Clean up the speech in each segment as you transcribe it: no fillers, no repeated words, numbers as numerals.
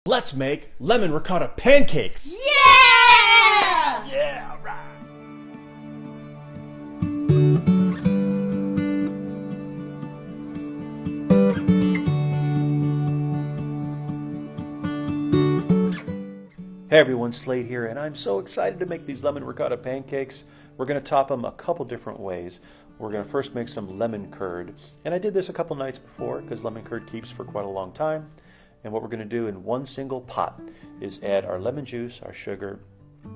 Let's make lemon ricotta pancakes! Yeah! Yeah, all right. Hey everyone, Slade here, and I'm so excited to make these lemon ricotta pancakes. We're going to top them a couple different ways. We're going to first make some lemon curd, and I did this a couple nights before because lemon curd keeps for quite a long time. And what we're going to do in one single pot is add our lemon juice, our sugar,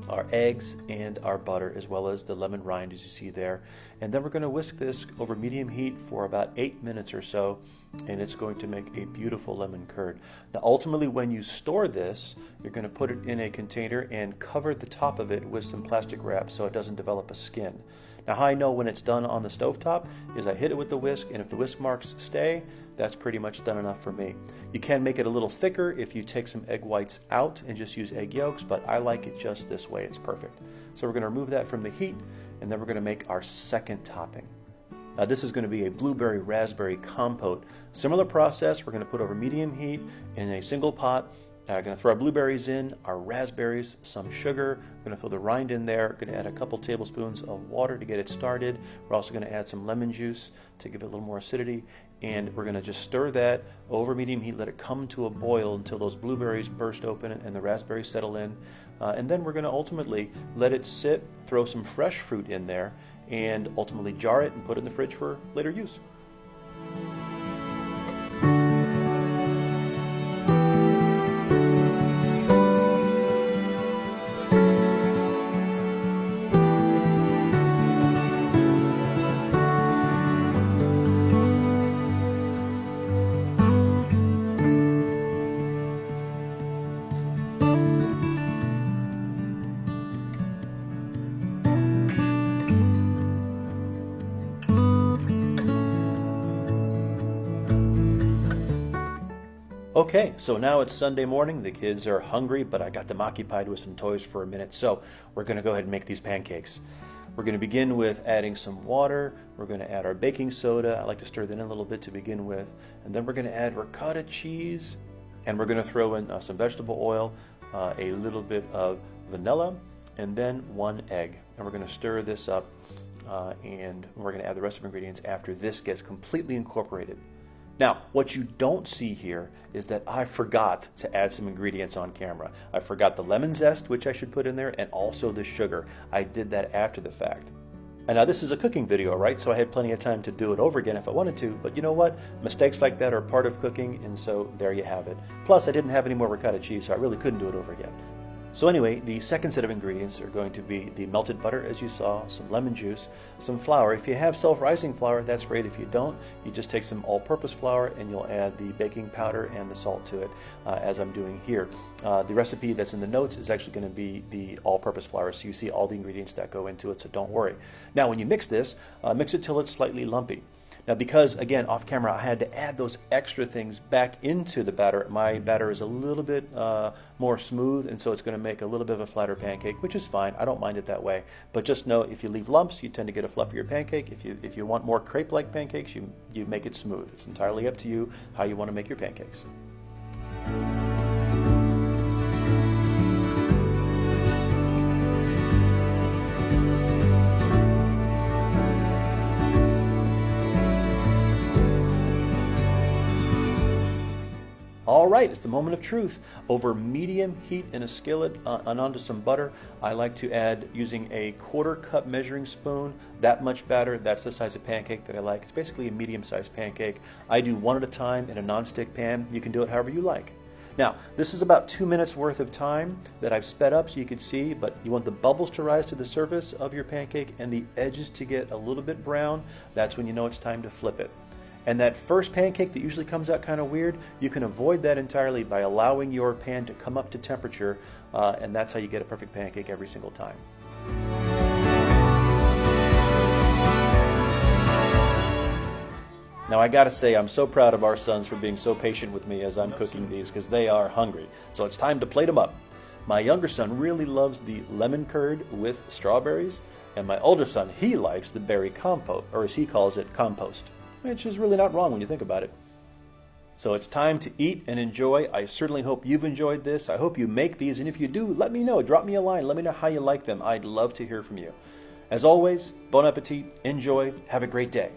our eggs, and our butter, as well as the lemon rind as you see there. And then we're going to whisk this over medium heat for about 8 minutes or so, and it's going to make a beautiful lemon curd. Now ultimately when you store this, you're going to put it in a container and cover the top of it with some plastic wrap so it doesn't develop a skin. Now how I know when it's done on the stovetop is I hit it with the whisk, and if the whisk marks stay, that's pretty much done enough for me. You can make it a little thicker if you take some egg whites out and just use egg yolks, but I like it just this way, it's perfect. So we're going to remove that from the heat, and then we're going to make our second topping. Now this is going to be a blueberry raspberry compote. Similar process, we're going to put over medium heat in a single pot. Going to throw our blueberries in, our raspberries, some sugar. We're going to throw the rind in there. Going to add a couple tablespoons of water to get it started. We're also going to add some lemon juice to give it a little more acidity. And we're going to just stir that over medium heat, let it come to a boil until those blueberries burst open and the raspberries settle in. And then we're going to ultimately let it sit, throw some fresh fruit in there, and ultimately jar it and put it in the fridge for later use. Okay, so now it's Sunday morning. The kids are hungry, but I got them occupied with some toys for a minute, so we're going to go ahead and make these pancakes. We're going to begin with adding some water. We're going to add our baking soda. I like to stir that in a little bit to begin with. And then we're going to add ricotta cheese, and we're going to throw in some vegetable oil, a little bit of vanilla, and then 1 egg. And we're going to stir this up, and we're going to add the rest of the ingredients after this gets completely incorporated. Now, what you don't see here is that I forgot to add some ingredients on camera. I forgot the lemon zest, which I should put in there, and also the sugar. I did that after the fact. And now this is a cooking video, right? So I had plenty of time to do it over again if I wanted to, but you know what? Mistakes like that are part of cooking, and so there you have it. Plus, I didn't have any more ricotta cheese, so I really couldn't do it over again. So anyway, the second set of ingredients are going to be the melted butter, as you saw, some lemon juice, some flour. If you have self-rising flour, that's great. If you don't, you just take some all-purpose flour and you'll add the baking powder and the salt to it, as I'm doing here. The recipe that's in the notes is actually going to be the all-purpose flour, so you see all the ingredients that go into it, so don't worry. Now, when you mix this, mix it till it's slightly lumpy. Now because, again, off camera, I had to add those extra things back into the batter. My batter is a little bit more smooth, and so it's going to make a little bit of a flatter pancake, which is fine. I don't mind it that way. But just know, if you leave lumps, you tend to get a fluffier pancake. If you want more crepe-like pancakes, you make it smooth. It's entirely up to you how you want to make your pancakes. All right, it's the moment of truth. Over medium heat in a skillet and onto some butter, I like to add, using a 1/4 cup measuring spoon, that much batter. That's the size of pancake that I like. It's basically a medium-sized pancake. I do one at a time in a non-stick pan. You can do it however you like. Now, this is about 2 minutes worth of time that I've sped up so you can see, but you want the bubbles to rise to the surface of your pancake and the edges to get a little bit brown. That's when you know it's time to flip it. And that first pancake that usually comes out kind of weird, you can avoid that entirely by allowing your pan to come up to temperature, and that's how you get a perfect pancake every single time. Now I gotta say, I'm so proud of our sons for being so patient with me as I'm cooking these, because they are hungry. So it's time to plate them up. My younger son really loves the lemon curd with strawberries, and my older son, he likes the berry compote, or as he calls it, compost, which is really not wrong when you think about it. So it's time to eat and enjoy. I certainly hope you've enjoyed this. I hope you make these, and if you do, let me know. Drop me a line. Let me know how you like them. I'd love to hear from you. As always, bon appetit, enjoy, have a great day.